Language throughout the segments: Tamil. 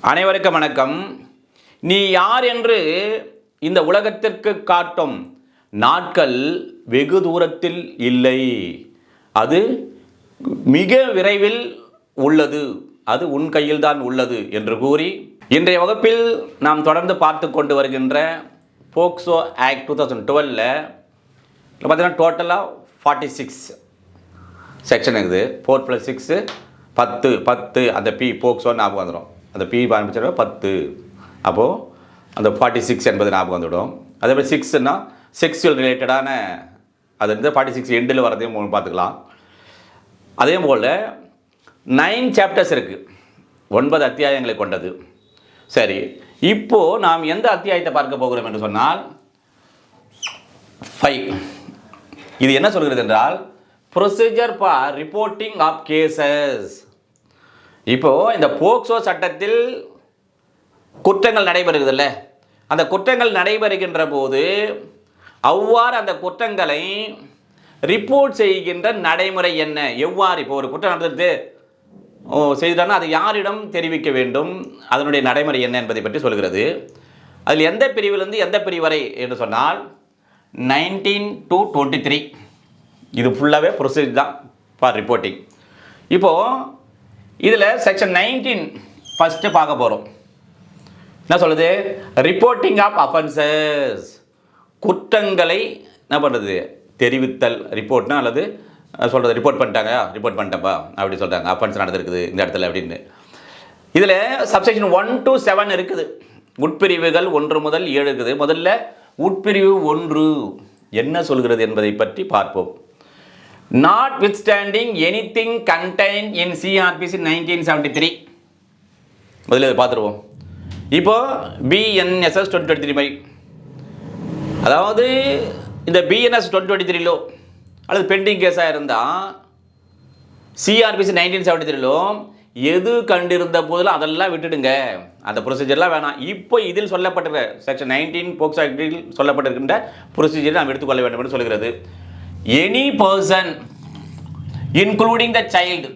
அனைவருக்கும் வணக்கம். நீ யார் என்று இந்த உலகத்திற்கு காட்டும் நாட்கள் வெகு தூரத்தில் இல்லை, அது மிக விரைவில் உள்ளது, அது உன் கையில் தான் உள்ளது என்று கூறி இன்றைய வகுப்பில் நாம் தொடர்ந்து பார்த்து கொண்டு வருகின்ற போக்சோ ஆக்ட் 2012 பார்த்தீங்கன்னா டோட்டலாக 46 செக்ஷன் இருக்குது. 4+6 10 அந்த பி போக்சோ ஞாபகம் வந்துடும். அந்த பி ஆரம்பிச்சா 10, அப்போது அந்த 46 என்பது ஞாபகம் வந்துவிடும். அதே மாதிரி 6ன்னா செக்ஸுவல் ரிலேட்டடான அது வந்து 46 எண்டில் வரதையும் பார்த்துக்கலாம். அதே போல் 9 சாப்டர்ஸ் இருக்குது, 9 அத்தியாயங்களை கொண்டது. சரி, இப்போது நாம் எந்த அத்தியாயத்தை பார்க்க போகிறோம் என்று சொன்னால் 5. இது என்ன சொல்கிறது என்றால் procedure for reporting of cases. இப்போது இந்த போக்சோ சட்டத்தில் குற்றங்கள் நடைபெறுகிறதில்ல, அந்த குற்றங்கள் நடைபெறுகின்ற போது அவ்வாறு அந்த குற்றங்களை ரிப்போர்ட் செய்கின்ற நடைமுறை என்ன, எவ்வாறு இப்போ ஒரு குற்றம் நடந்துட்டு செய்தானா அது யாரிடம் தெரிவிக்க வேண்டும், அதனுடைய நடைமுறை என்ன என்பதை பற்றி சொல்கிறது. அதில் எந்த பிரிவிலிருந்து எந்த பிரிவு வரை என்று சொன்னால் 19 to 23 இது ஃபுல்லாகவே ப்ரொசீஜர் தான் ஃபார் ரிப்போர்ட்டிங். இப்போது இதில் செக்ஷன் 19 ஃபஸ்ட்டு பார்க்க போகிறோம். என்ன சொல்லுது? ரிப்போர்ட்டிங் ஆஃப் அஃபென்சஸ், குற்றங்களை என்ன பண்ணுறது தெரிவித்தல். ரிப்போர்ட்னா அல்லது சொல்கிறது ரிப்போர்ட் பண்ணிட்டப்பா அப்படி சொல்கிறாங்க, அஃபென்ஸ் நடந்திருக்குது இந்த இடத்துல அப்படின்னு. இதில் சப்செக்ஷன் 1 to 7 இருக்குது, உட்பிரிவுகள் 1 முதல் 7 இருக்குது. முதல்ல உட்பிரிவு 1 என்ன சொல்கிறது என்பதை பற்றி பார்ப்போம். Notwithstanding anything contained in CRPC 1973, முதல்ல இதை பார்த்துருவோம். இப்போ BNSS 2023 அதாவது இந்த BNS 2023 அல்லது பெண்டிங் கேஸாக இருந்தால் CRPC 1973 எது கண்டிருந்த போதிலும் அதெல்லாம் விட்டுடுங்க, அந்த ப்ரொசீஜர்லாம் வேணாம். இப்போ இதில் சொல்லப்பட்டிருக்க செக்ஷன் 19 போக்சோ ஆக்டில் சொல்லப்பட்டிருக்கின்ற ப்ரொசீஜரை நாம் எடுத்துக்கொள்ள வேண்டும் என்று சொல்கிறது. Any person including the child,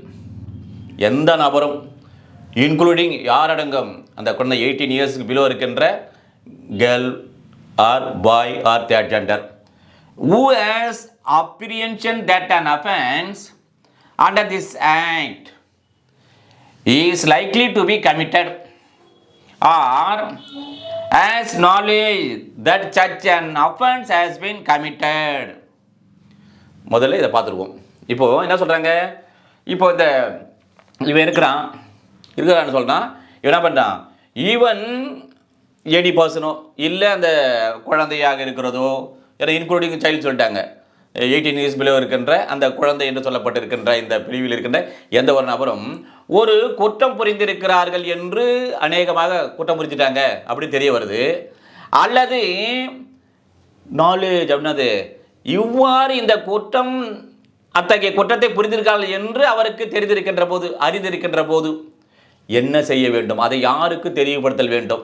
எந்த நபரும் இன்க்ளூடிங் யாரடங்கம் அந்த குழந்தை 18 இயர்ஸ்க்கு பிலோ இருக்கின்ற girl or boy or third gender who has apprehension that an offense under this act is likely to be committed or has knowledge that such an offense has been committed. முதல்ல இதை பார்த்துருவோம். இப்போது என்ன சொல்கிறாங்க, இப்போ இந்த இவன் இருக்கிறான்னு சொல்கிறான், என்ன பண்ணுறான், ஈவன் ஏடி பர்சனோ இல்லை அந்த குழந்தையாக இருக்கிறதோ, ஏன்னா இன்க்ளூடிங் சைல்டு சொல்லிட்டாங்க, 18 இயர்ஸ் பிலோ இருக்கின்ற அந்த குழந்தை என்று சொல்லப்பட்டிருக்கின்ற இந்த பிரிவில் இருக்கின்ற எந்த ஒரு நபரும் ஒரு குற்றம் புரிந்திருக்கிறார்கள் என்று அநேகமாக குற்றம் புரிஞ்சிட்டாங்க அப்படி தெரிய வருது. அல்லது நாலேஜ் அப்படின்னது இவ்வாறு இந்த குற்றம் அத்தகைய குற்றத்தை புரிந்திருக்கார்கள் என்று அவருக்கு தெரிந்திருக்கின்ற போது, அறிந்திருக்கின்ற போது என்ன செய்ய வேண்டும், அதை யாருக்கு தெரியப்படுத்தல் வேண்டும்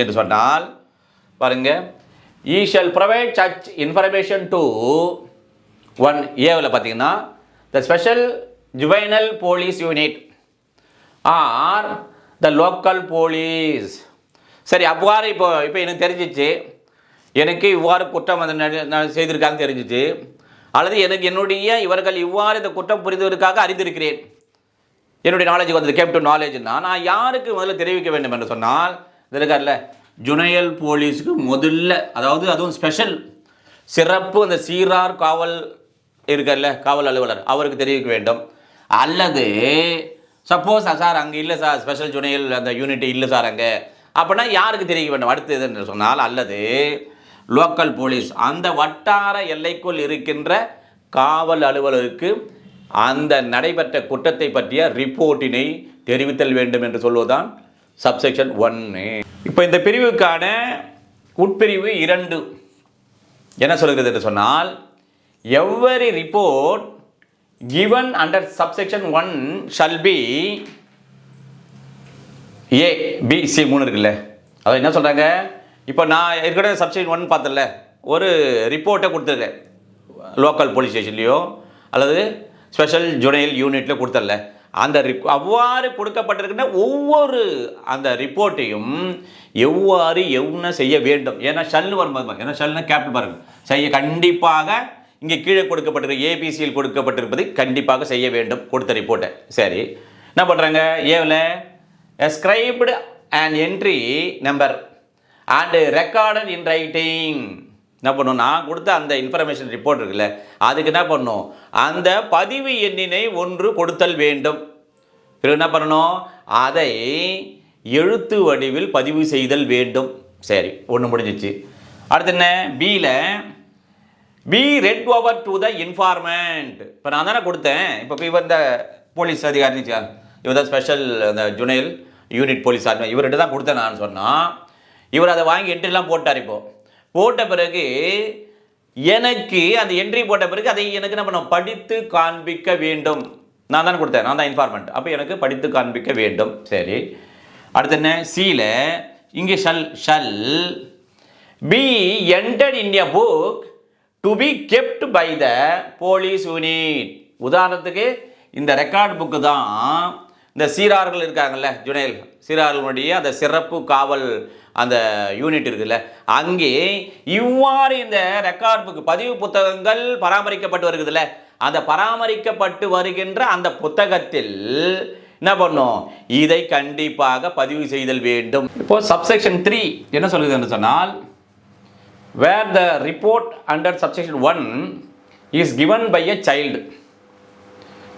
என்று சொன்னால் பாருங்க, he shall provide such information to 1A பார்த்தீங்கன்னா the special juvenile police unit or the local police. சரி, அவ்வாறு இப்போ எனக்கு தெரிஞ்சிச்சு, எனக்கு இவ்வாறு குற்றம் நான் செய்திருக்காங்க தெரிஞ்சிச்சு, அல்லது எனக்கு இவர்கள் இவ்வாறு இந்த குற்றம் புரிந்ததற்காக அறிந்திருக்கிறேன், என்னுடைய நாலேஜுக்கு வந்து கேம் டு நாலேஜ்னா நான் யாருக்கு முதல்ல தெரிவிக்க வேண்டும் என்று சொன்னால் இது இருக்கார்ல ஜுனையல் போலீஸுக்கு முதல்ல, அதாவது அதுவும் ஸ்பெஷல் சிறப்பு அந்த சீரார் காவல் இருக்கார்ல காவல் அலுவலர் அவருக்கு தெரிவிக்க வேண்டும். அல்லது சப்போஸ் சார் அங்கே இல்லை சார், ஸ்பெஷல் ஜுனையல் அந்த யூனிட் இல்லை சார் அங்கே, அப்படின்னா யாருக்கு தெரிவிக்க வேண்டும் அடுத்தது என்று சொன்னால், அல்லது லோக்கல் போலீஸ் அந்த வட்டார எல்லைக்குள் இருக்கின்ற காவல் அலுவலருக்கு அந்த நடைபெற்ற குற்றத்தை பற்றிய ரிப்போர்ட்டினை தெரிவித்தல் வேண்டும் என்று சொல்வதுதான் சப்செக்ஷன் 1. இப்போ இந்த பிரிவுக்கான உட்பிரிவு 2 என்ன சொல்கிறது என்று சொன்னால், every report given under subsection 1 shall be A, B, C 3 இருக்குல்ல, அது என்ன சொல்கிறாங்க, இப்போ நான் ஏற்கனவே சப்செக்ஷன் 1 பார்த்தல ஒரு ரிப்போர்ட்டை கொடுத்துருக்கேன், லோக்கல் போலீஸ் ஸ்டேஷன்லேயோ அல்லது ஸ்பெஷல் ஜுனையல் யூனிட்டில் கொடுத்தல, அந்த அவ்வாறு கொடுக்கப்பட்டிருக்கின்ற ஒவ்வொரு அந்த ரிப்போர்ட்டையும் எவ்வாறு என்ன செய்ய வேண்டும், ஏன்னா ஷல் வரும்போது, ஏன்னா ஷல்னா கேபிட்டல் பாருங்க, செய்ய கண்டிப்பாக இங்கே கீழே கொடுக்கப்பட்டிருக்க ஏபிசியில் கொடுக்கப்பட்டிருப்பது கண்டிப்பாக செய்ய வேண்டும் கொடுத்த ரிப்போர்ட்டை. சரி, என்ன பண்ணுறாங்க, ஏவில் ascribed and entry number and recorded in writing. என்ன பண்ணும், நான் கொடுத்த அந்த இன்ஃபர்மேஷன் ரிப்போர்ட் இருக்குல்ல, அதுக்கு என்ன பண்ணும், அந்த பதிவு எண்ணினை ஒன்று கொடுத்தல் வேண்டும். பிறகு என்ன பண்ணணும், அதை எழுத்து வடிவில் பதிவு செய்தல் வேண்டும். சரி, ஒன்று முடிஞ்சிச்சு. அடுத்து என்ன, பியில் be read over to the informant. இப்போ நான் தானே கொடுத்தேன், இப்போ இவர் இந்த போலீஸ் அதிகாரி, இவர் தான் ஸ்பெஷல் அந்த ஜுனைல் யூனிட் போலீஸ் ஆர்மி, இவர்கிட்ட தான் கொடுத்தேன் நான் சொன்னால், இவர் அதை வாங்கி என்ட்ரிலாம் போட்டார். இப்போது போட்ட பிறகு எனக்கு அந்த என்ட்ரி போட்ட பிறகு அதை எனக்கு என்ன பண்ண, படித்து காண்பிக்க வேண்டும். நான் தானே கொடுத்தேன், நான் தான் இன்ஃபார்மெண்ட், அப்போ எனக்கு படித்து காண்பிக்க வேண்டும். சரி, அடுத்து என்ன, சியில் இங்கே shall be entered in a book to be kept by the police unit. உதாரணத்துக்கு இந்த ரெக்கார்ட் புக்கு தான் இந்த சீரார்கள் இருக்காங்கல்ல, ஜுனைல் சீரார்களுடைய அந்த சிறப்பு காவல் அந்த யூனிட் இருக்குல்ல, அங்கே இவ்வாறு இந்த ரெக்கார்ட் புக் பதிவு புத்தகங்கள் பராமரிக்கப்பட்டு வருகுதுல்ல, அந்த பராமரிக்கப்பட்டு வருகின்ற அந்த புத்தகத்தில் என்ன பண்ணும், இதை கண்டிப்பாக பதிவு செய்தல் வேண்டும். இப்போ சப்செக்ஷன் 3 என்ன சொல்லுது என்று சொன்னால், where the report under subsection 1 is given by a child,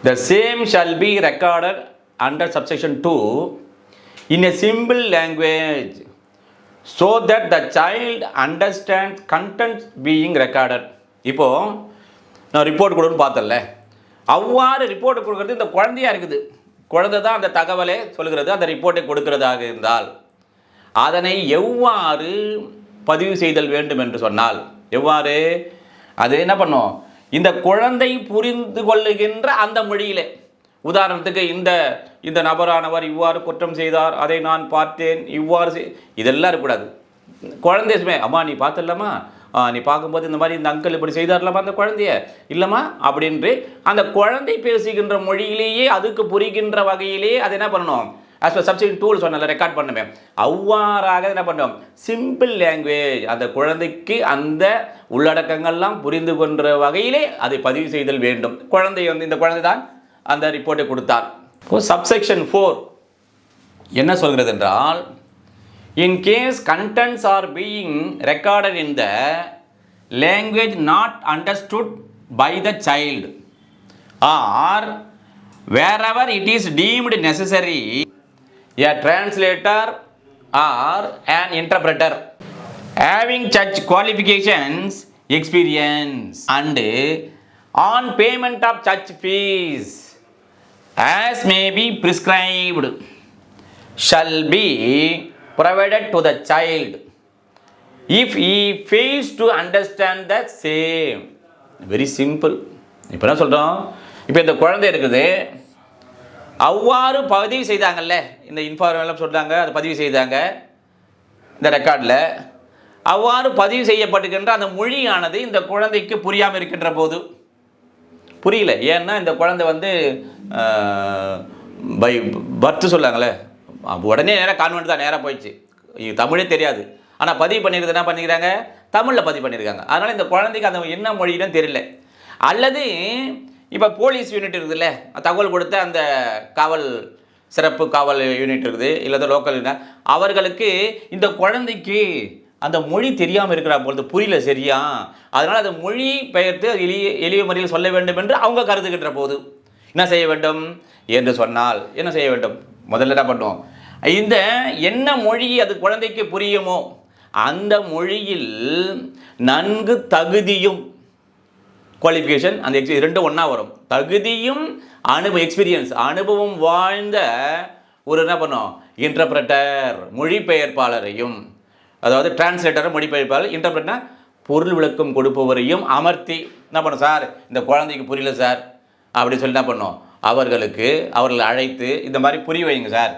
the same shall be recorded under subsection 2 in a simple language so that the child understands contents being recorded. இப்போ நான் ரிப்போர்ட் கொடுன்னு பார்த்தல, அவ்வாறு ரிப்போர்ட் கொடுக்கறது இந்த குழந்தையா இருக்குது, குழந்தை தான் அந்த தகவலை சொல்கிறது, அந்த ரிப்போர்ட்டை கொடுக்கிறதாக இருந்தால் அதனை எவ்வாறு பதிவு செய்தல் வேண்டும் என்று சொன்னால், எவ்வாறு அது என்ன பண்ணும், இந்த குழந்தை புரிந்து கொள்ளுகின்ற அந்த மொழியிலே. உதாரணத்துக்கு இந்த நபரானவர் இவ்வாறு குற்றம் செய்தார், அதை நான் பார்த்தேன், இவ்வாறு இதெல்லாம் இருக்கக்கூடாது. குழந்தையுமே, அம்மா நீ பார்த்துடலாமா, நீ பார்க்கும்போது இந்த மாதிரி இந்த அங்கிள் இப்படி செய்தார்லாமா அந்த குழந்தைய, இல்லைம்மா அப்படின்ட்டு அந்த குழந்தை பேசுகின்ற மொழியிலேயே அதுக்கு புரிகின்ற வகையிலேயே அதை என்ன பண்ணணும், ஆஸ் பர் சப்ஜெக்ட் டூல் சொன்னல ரெக்கார்ட் பண்ணுமே, அவ்வாறாக என்ன பண்ணோம், சிம்பிள் லாங்குவேஜ், அந்த குழந்தைக்கு அந்த உள்ளடக்கங்கள்லாம் புரிந்து கொன்ற வகையிலே அதை பதிவு செய்தல் வேண்டும். குழந்தை இந்த குழந்தை தான் அந்த ரிப்போர்ட்டை கொடுத்தார். சப்செக்ஷன் 4 என்ன சொல்கிறது என்றால், in case contents are being recorded in the language not understood by the child or wherever it is deemed necessary a translator or an interpreter having such qualifications, experience and on payment of such fees as may be prescribed shall be provided to the child if he fails to understand the same. Very simple. இப்போ என்ன சொல்கிறோம், இப்போ இந்த குழந்தை இருக்குது, அவ்வாறு பதிவு செய்தாங்கல்ல, இந்த இன்ஃபார்மெல்லாம் சொல்கிறாங்க, அது பதிவு செய்தாங்க இந்த ரெக்கார்டில், அவ்வாறு பதிவு செய்யப்பட்டுகின்ற அந்த மொழியானது இந்த குழந்தைக்கு புரியாமல் இருக்கின்ற போது, புரியல, ஏன்னா இந்த குழந்தை பை பர்த்து சொல்லாங்களே, உடனே நேராக கான்வென்ட் தான் நேராக போயிடுச்சு, தமிழே தெரியாது, ஆனால் பதிவு பண்ணியிருக்கிறது என்ன பண்ணிக்கிறாங்க, தமிழில் பதிவு பண்ணியிருக்காங்க. அதனால் இந்த குழந்தைக்கு அந்த என்ன மொழின்னு தெரியல. அல்லது இப்போ போலீஸ் யூனிட் இருக்குதுல்ல, தகவல் கொடுத்த அந்த காவல் சிறப்பு காவல் யூனிட் இருக்குது, இல்லை லோக்கல், அவர்களுக்கு இந்த குழந்தைக்கு அந்த மொழி தெரியாமல் இருக்கிற பொழுது புரியல சரியா, அதனால் அந்த மொழி பெயர்த்து எளிய முறையில் சொல்ல வேண்டும் என்று அவங்க கருதுகின்ற போது என்ன செய்ய வேண்டும் என்று சொன்னால், என்ன செய்ய வேண்டும், முதல்ல என்ன பண்ணுவோம், இந்த என்ன மொழி அது குழந்தைக்கு புரியுமோ அந்த மொழியில் நன்கு தகுதியும், குவாலிஃபிகேஷன் அந்த ரெண்டும் ஒன்றா வரும், தகுதியும் எக்ஸ்பீரியன்ஸ் அனுபவம் வாழ்ந்த ஒரு என்ன பண்ணோம், இன்டர்பிரட்டர் மொழிபெயர்ப்பாளரையும், அதாவது டிரான்ஸ்லேட்டர் மொழிபெயர்ப்பாளர், இன்டர்பிரட்டர் பொருள் விளக்கம் கொடுப்பவரையும் அமர்த்தி என்ன பண்ணோம், சார் இந்த குழந்தைக்கு புரியல சார் அப்படி சொல்லி என்ன பண்ணோம், அவர்களை அழைத்து இந்த மாதிரி புரிய வைங்க சார்,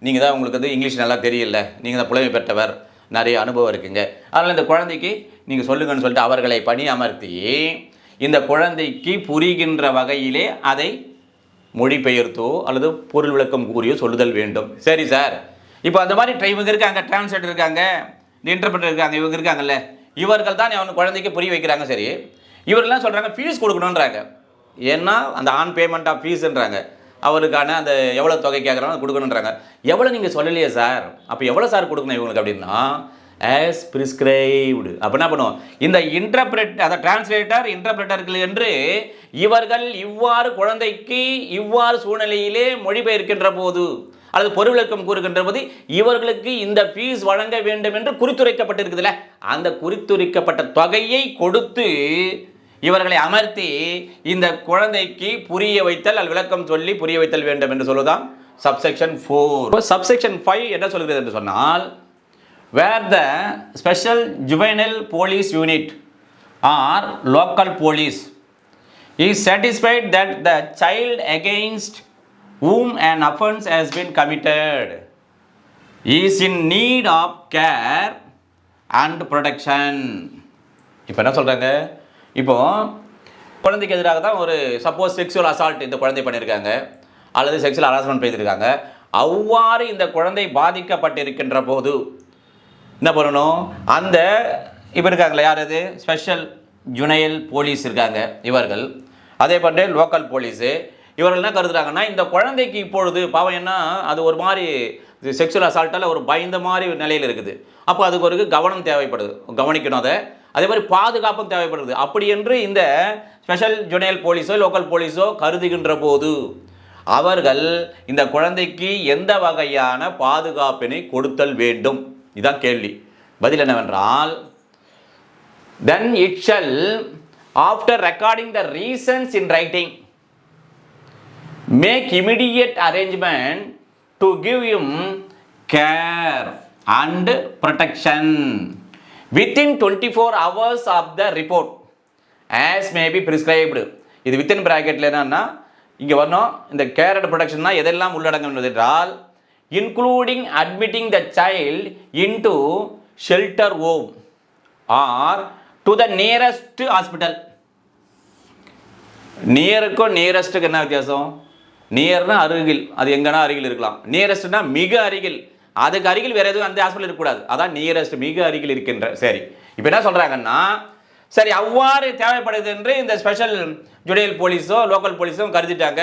நீங்கள் தான் உங்களுக்கு இங்கிலீஷ் நல்லா தெரியல, நீங்கள் தான் புலமை பெற்றவர், நிறைய அனுபவம் இருக்குங்க, அதனால் இந்த குழந்தைக்கு நீங்கள் சொல்லுங்கன்னு சொல்லிட்டு அவர்களை பணி அமர்த்தி இந்த குழந்தைக்கு புரிகின்ற வகையிலே அதை மொழிபெயர்த்தோ அல்லது பொருள் விளக்கம் கூறியோ சொல்லுதல் வேண்டும். சரி சார், இப்போ அந்த மாதிரி இவங்க இருக்காங்க, டிரான்ஸ்லேட்டர் இருக்காங்க, இந்த இன்டர்பிரட்டர் இருக்காங்க, இவங்க இருக்காங்கல்ல, இவர்கள் தான் அவன் குழந்தைக்கு புரிய வைக்கிறாங்க. சரி, இவரெல்லாம் சொல்கிறாங்க ஃபீஸ் கொடுக்கணுன்றாங்க. ஏன்னா அந்த ஆன் பேமெண்ட் ஆஃப் ஃபீஸ்ன்றாங்க, அவருக்கான அந்த எவ்வளோ தொகை கேட்குறாங்க அது கொடுக்கணுன்றாங்க. எவ்வளோ நீங்கள் சொல்லலையே சார், அப்போ எவ்வளோ சார் கொடுக்கணும் இவங்களுக்கு அப்படின்னா, ஆஸ் பிரிஸ்கிரைப்டு. அப்போ என்ன பண்ணுவோம், இந்த அந்த டிரான்ஸ்லேட்டர் இன்டர்பிரட்டர்கள் என்று இவர்கள் இவ்வாறு குழந்தைக்கு இவ்வாறு சூழ்நிலையிலே மொழிபெயர்க்கின்ற போது அல்லது பொருவிளக்கம் கூறுகின்ற போது இவர்களுக்கு இந்த ஃபீஸ் வழங்க வேண்டும் என்று குறித்துரைக்கப்பட்டிருக்குதுல்ல, அந்த குறித்துரைக்கப்பட்ட தொகையை கொடுத்து இவர்களை அமர்த்தி இந்த குழந்தைக்கு புரிய வைத்தல் அல்லது விளக்கம் சொல்லி புரிய வைத்தல் வேண்டும் என்று சொல்லுதான் சப்செக்ஷன் 4. சப்செக்ஷன் 5 என்ன சொல்கிறது என்று சொன்னால், where the special juvenile police unit or local police is satisfied that the child against whom an offense has been committed is in need of care and protection. இப்போ என்ன சொல்கிறாங்க, இப்போ குழந்தைக்கு எதிராக தான் ஒரு சப்போஸ் செக்ஷுவல் அசால்ட் இந்த குழந்தை பண்ணியிருக்காங்க அல்லது செக்ஷுவல் ஹராஸ்மெண்ட் பண்ணியிருக்காங்க, அவ்வாறு இந்த குழந்தை பாதிக்கப்பட்டிருக்கின்ற போது என்ன பண்ணணும், அந்த இப்போ இருக்காங்களே யார், அது ஸ்பெஷல் ஜுனைல் போலீஸ் இருக்காங்க இவர்கள், அதே போன்று லோக்கல் போலீஸு, இவர்கள் என்ன கருதுறாங்கன்னா, இந்த குழந்தைக்கு இப்பொழுது பாவம் என்ன, அது ஒரு மாதிரி செக்ஷுவல் அசால்ட்டால் ஒரு பயந்த மாதிரி நிலையில் இருக்குது. அப்போ அதுக்கு ஒரு கவனம் தேவைப்படுது, கவனிக்கணும் அதை, அதே மாதிரி பாதுகாப்பும் தேவைப்படுது. அப்படி என்று இந்த ஸ்பெஷல் ஜுனைல் போலீஸோ லோக்கல் போலீஸோ கருதுகின்ற போது அவர்கள் இந்த குழந்தைக்கு எந்த வகையான பாதுகாப்பினை கொடுத்தல் வேண்டும், இதான் கேள்வி. பதில் என்னவென்றால், then it shall after recording the reasons in writing make immediate arrangement to give him care and protection within 24 hours of the report as may be prescribed. இது within bracketல என்னன்னா இங்க வரணும், இந்த care and protection எதெல்லாம் உள்ளடங்கும் என்றால், including admitting the child into shelter home or to the nearest hospital. நியருக்கும் நியரஸ்ட்டுக்கு என்ன வித்தியாசம்? நியர்னா அருகில், அது எங்கன்னா அருகில் இருக்கலாம், நியரஸ்ட்னா மிக அருகில், அதுக்கு அருகில் வேறு எதுவும் அந்த ஹாஸ்பிட்டல் இருக்கக்கூடாது, அதான் நியரஸ்ட், மிக அருகில் இருக்கின்ற. சரி, இப்போ என்ன சொல்கிறாங்கன்னா, சரி அவ்வாறு தேவைப்படுது என்று இந்த ஸ்பெஷல் ஜுடிஷியல் போலீஸோ லோக்கல் போலீஸோ கருதிட்டாங்க,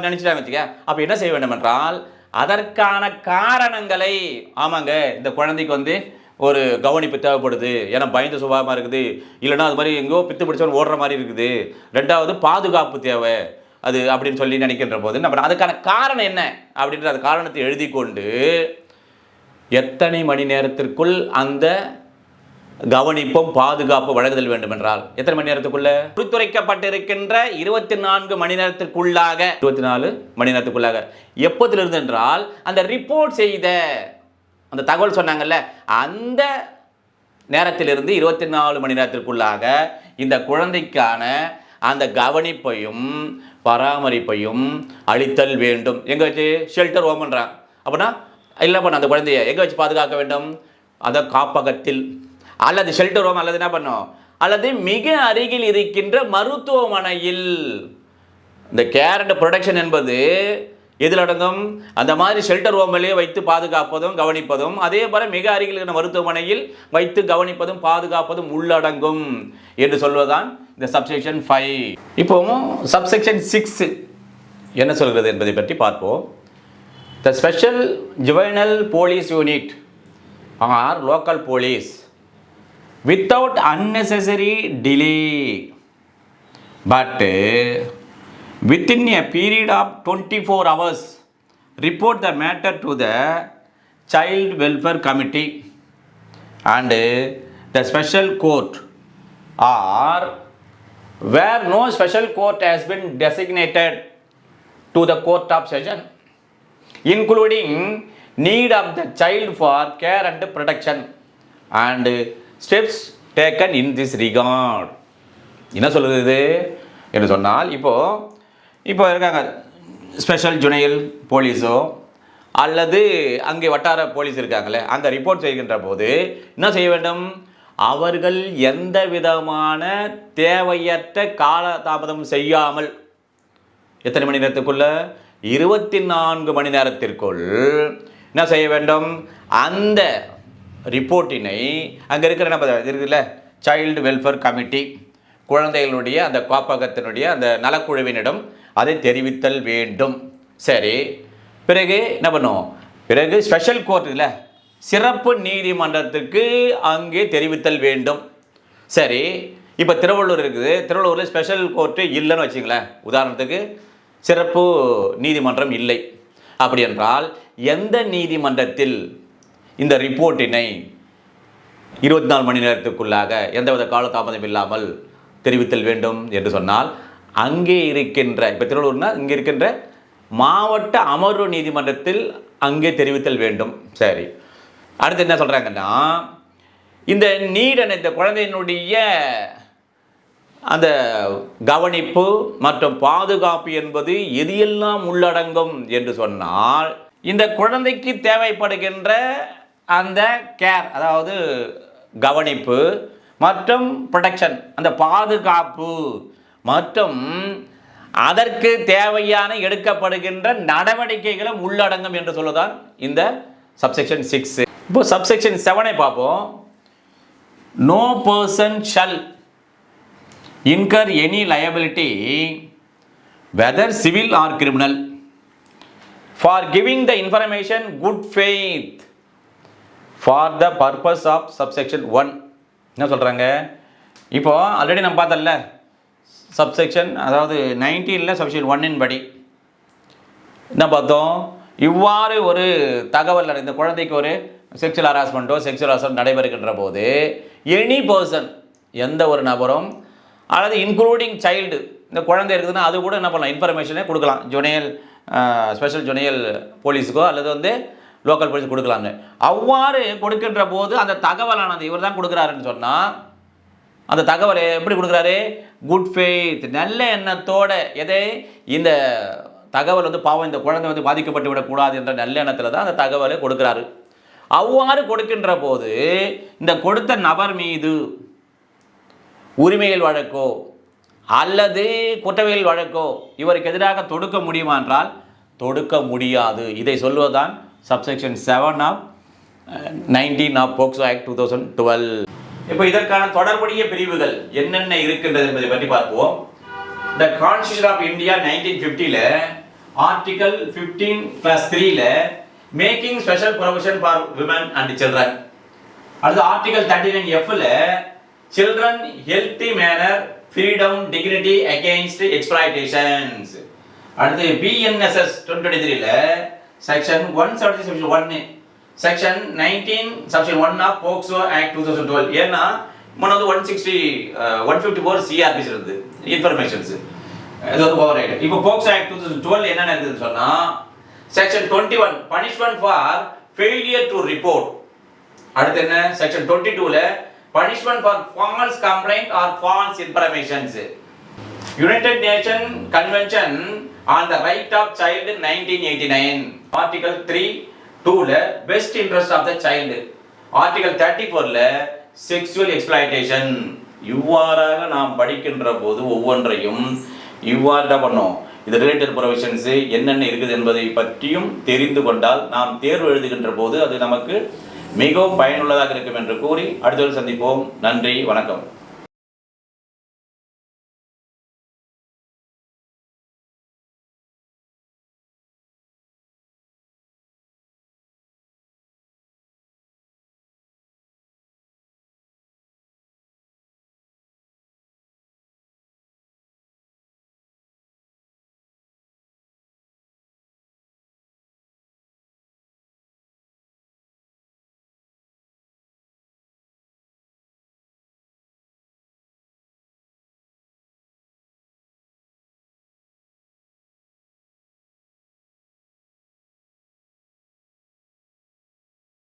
நினச்சிட்டாங்க வச்சுக்க. அப்போ என்ன செய்ய வேண்டும் என்றால், அதற்கான காரணங்களை, ஆமாங்க இந்த குழந்தைக்கு ஒரு கவனிப்பு தேவைப்படுது, ஏன்னா பயந்து சுபாவமாக இருக்குது, இல்லைனா அது மாதிரி எங்கேயோ பித்து பிடிச்சவன் ஓடுற மாதிரி இருக்குது, ரெண்டாவது பாதுகாப்பு தேவை அது அப்படின்னு சொல்லி நினைக்கின்ற போது நம்ம அதுக்கான காரணம் என்ன அப்படின்ற அந்த காரணத்தை எழுதி கொண்டு எத்தனை மணி நேரத்திற்குள் அந்த கவனிப்பும் பாதுகாப்பு வழங்குதல் வேண்டும் என்றால் எத்தனை மணி நேரத்துக்குள்ள குறித்துரைக்கப்பட்டிருக்கின்ற 24 மணி நேரத்திற்குள்ளாக, 24 மணி நேரத்துக்குள்ளாக. எப்போதிலிருந்து என்றால் அந்த ரிப்போர்ட் செய்த அந்த தகவல் சொன்னாங்கல்ல, அந்த நேரத்திலிருந்து 24 மணி நேரத்திற்குள்ளாக இந்த குழந்தைக்கான அந்த கவனிப்பையும் பராமரிப்பையும் அளித்தல் வேண்டும். எங்கே வச்சு? ஷெல்டர் ஹோம் பண்ணுறான். அப்படின்னா இல்லை பண்ண அந்த குழந்தைய எங்கே வச்சு பாதுகாக்க வேண்டும்? அதை காப்பகத்தில் அல்லது ஷெல்டர் ஹோம் அல்லது என்ன பண்ணும், அல்லது மிக அருகில் இருக்கின்ற மருத்துவமனையில். இந்த கேர் அண்ட் ப்ரொடெக்ஷன் என்பது எதில் அடங்கும்? அந்த மாதிரி ஷெல்டர் ஹோமிலேயே வைத்து பாதுகாப்பதும் கவனிப்பதும், அதே போல் மிக அருகில் இருக்கிற மருத்துவமனையில் வைத்து கவனிப்பதும் பாதுகாப்பதும் உள்ளடங்கும் என்று சொல்வதுதான் இந்த சப்செக்ஷன் 5. இப்போ சப்செக்ஷன் 6 என்ன சொல்கிறது என்பதை பற்றி பார்ப்போம். The special juvenile police unit or local police without unnecessary delay but within a period of 24 hours report the matter to the child welfare committee and the special court, or where no special court has been designated, to the court of session, including need of the child for care and protection and steps taken in this regard. என்ன சொல்லுது என்று சொன்னால், இப்போ இருக்காங்க ஸ்பெஷல் ஜுனைல் போலீஸோ அல்லது அங்கே வட்டார போலீஸ் இருக்காங்களே, அந்த ரிப்போர்ட் செய்கின்ற போது என்ன செய்ய வேண்டும்? அவர்கள் எந்த விதமான தேவையற்ற காலதாமதம் செய்யாமல் எத்தனை மணி நேரத்துக்குள்ள? 24 மணி நேரத்திற்குள் என்ன செய்ய வேண்டும்? அந்த ரிப்போர்ட்டினை அங்கே இருக்கிற என்ன இருக்குல்ல, சைல்டு வெல்ஃபேர் கமிட்டி, குழந்தைகளுடைய அந்த காப்பகத்தினுடைய அந்த நலக்குழுவினிடம் அதை தெரிவித்தல் வேண்டும். சரி, பிறகு என்ன பண்ணும்? பிறகு ஸ்பெஷல் கோர்ட் இல்லை, சிறப்பு நீதிமன்றத்துக்கு அங்கே தெரிவித்தல் வேண்டும். சரி, இப்போ திருவள்ளூர் இருக்குது, திருவள்ளூரில் ஸ்பெஷல் கோர்ட்டு இல்லைன்னு வச்சுங்களேன், உதாரணத்துக்கு சிறப்பு நீதிமன்றம் இல்லை. அப்படி என்றால் எந்த நீதிமன்றத்தில் இந்த ரிப்போர்ட்டினை 24 மணி நேரத்துக்குள்ளாக எந்தவித காலதாமதம் இல்லாமல் தெரிவித்தல் வேண்டும் என்று சொன்னால், அங்கே இருக்கின்ற, இப்போ திருவள்ளூர்னா இங்கே இருக்கின்ற மாவட்ட அமர்வு நீதிமன்றத்தில் அங்கே தெரிவித்தல் வேண்டும். சரி, அடுத்து என்ன சொல்கிறாங்கன்னா, இந்த இந்த குழந்தையினுடைய அந்த கவனிப்பு மற்றும் பாதுகாப்பு என்பது எது எல்லாம் உள்ளடங்கும் என்று சொன்னால், இந்த குழந்தைக்கு தேவைப்படுகின்ற அந்த கேர், அதாவது கவனிப்பு மற்றும் ப்ரொடெக்ஷன், அந்த பாதுகாப்பு மற்றும் அதற்கு தேவையான எடுக்கப்படுகின்ற நடவடிக்கைகளும் உள்ளடங்கும் என்று சொல்லுதான் இந்த சப்செக்ஷன் 6. இப்போ சப்செக்ஷன் 7 பார்ப்போம். No person shall incur any liability whether civil or criminal for giving the information good faith for the purpose of subsection 1. என்ன சொல்கிறாங்க? இப்போ ஆல்ரெடி நம்ம பார்த்தோம்ல, சப்செக்ஷன் அதாவது 19ல் சப்செக்ஷன் 1 படி என்ன பார்த்தோம்? இவ்வாறு ஒரு தகவல், இந்த குழந்தைக்கு ஒரு செக்ஷுவல் ஹராஸ்மெண்ட்டோ செக்ஷுவல் ஹராஸ்மெண்ட் நடைபெறுகின்ற போது எனி பர்சன், எந்த ஒரு நபரும், அல்லது இன்க்ளூடிங் சைல்டு, இந்த குழந்தை இருக்குதுன்னா அது கூட என்ன பண்ணலாம், இன்ஃபர்மேஷனே கொடுக்கலாம், ஜுனியல் ஸ்பெஷல் ஜுனியல் போலீஸுக்கோ அல்லது லோக்கல் போலீஸ் கொடுக்கலாம்னு. அவ்வாறு கொடுக்கின்ற போது அந்த தகவலானது இவர் தான் கொடுக்குறாருன்னு சொன்னால், அந்த தகவலை எப்படி கொடுக்குறாரு? குட் ஃபெய்த், நல்ல எண்ணத்தோட, எதை இந்த தகவல் பாவம் இந்த குழந்தை பாதிக்கப்பட்டு விடக்கூடாது என்ற நல்ல எண்ணத்தில் தான் அந்த தகவலை கொடுக்குறாரு. அவ்வாறு கொடுக்கின்ற போது இந்த கொடுத்த நபர் மீது உரிமையில் வழக்கோ அல்லது குற்றவியல் வழக்கோ இவருக்கு எதிராக தொடுக்க முடியுமா என்றால் தொடுக்க முடியாது. இதை சொல்வதுதான் subsection 7 of 19 of POCSO act 2012. இப்போ இதற்கான தொடர்புடைய பிரிவுகள் என்னென்ன இருக்கின்றது என்பதை பற்றி பார்ப்போம். த கான்ஸ்டிடியூஷன் ஆஃப் இந்தியா 1950ல் ஆர்டிகல் 15+3ல் making special provision for women and children. அடுத்து ஆர்டிகல் 39Fல children healthy manner freedom dignity against exploitations. அடுத்து BNSS 2023ல் section 176 section 19 section 1 of POCSO act 2012. ஏன்னா முன்னாடி 154 CRPC இருக்குது இன்ஃபர்மேஷன்ஸ், இது ஓவர் ரைடு. இப்போ போக்சோ ஆக்ட் 2012 என்னென்ன இருக்குதுன்னு சொன்னால், section 21 punishment for failure to report. அடுத்து என்ன, செக்ஷன் 22ல punishment for falls complaint or false informations. United Nation convention on the right of child 1989 article 3(2ல best interest of the child. Article 34ல செக்ஷுவல் எக்ஸ்ப்ளாய்டேஷன். இவ்வாறாக நாம் படிக்கின்ற போது ஒவ்வொன்றையும் இவ்வாறு தான் பண்ணோம். இது ரிலேட்டட் ப்ரொவிஷன்ஸ் என்னென்ன இருக்குது என்பதை பற்றியும் தெரிந்து கொண்டால் நாம் தேர்வு எழுதுகின்ற போது அது நமக்கு மிகவும் பயனுள்ளதாக இருக்கும் என்று கூறி அடுத்த சந்திப்போம். நன்றி, வணக்கம்.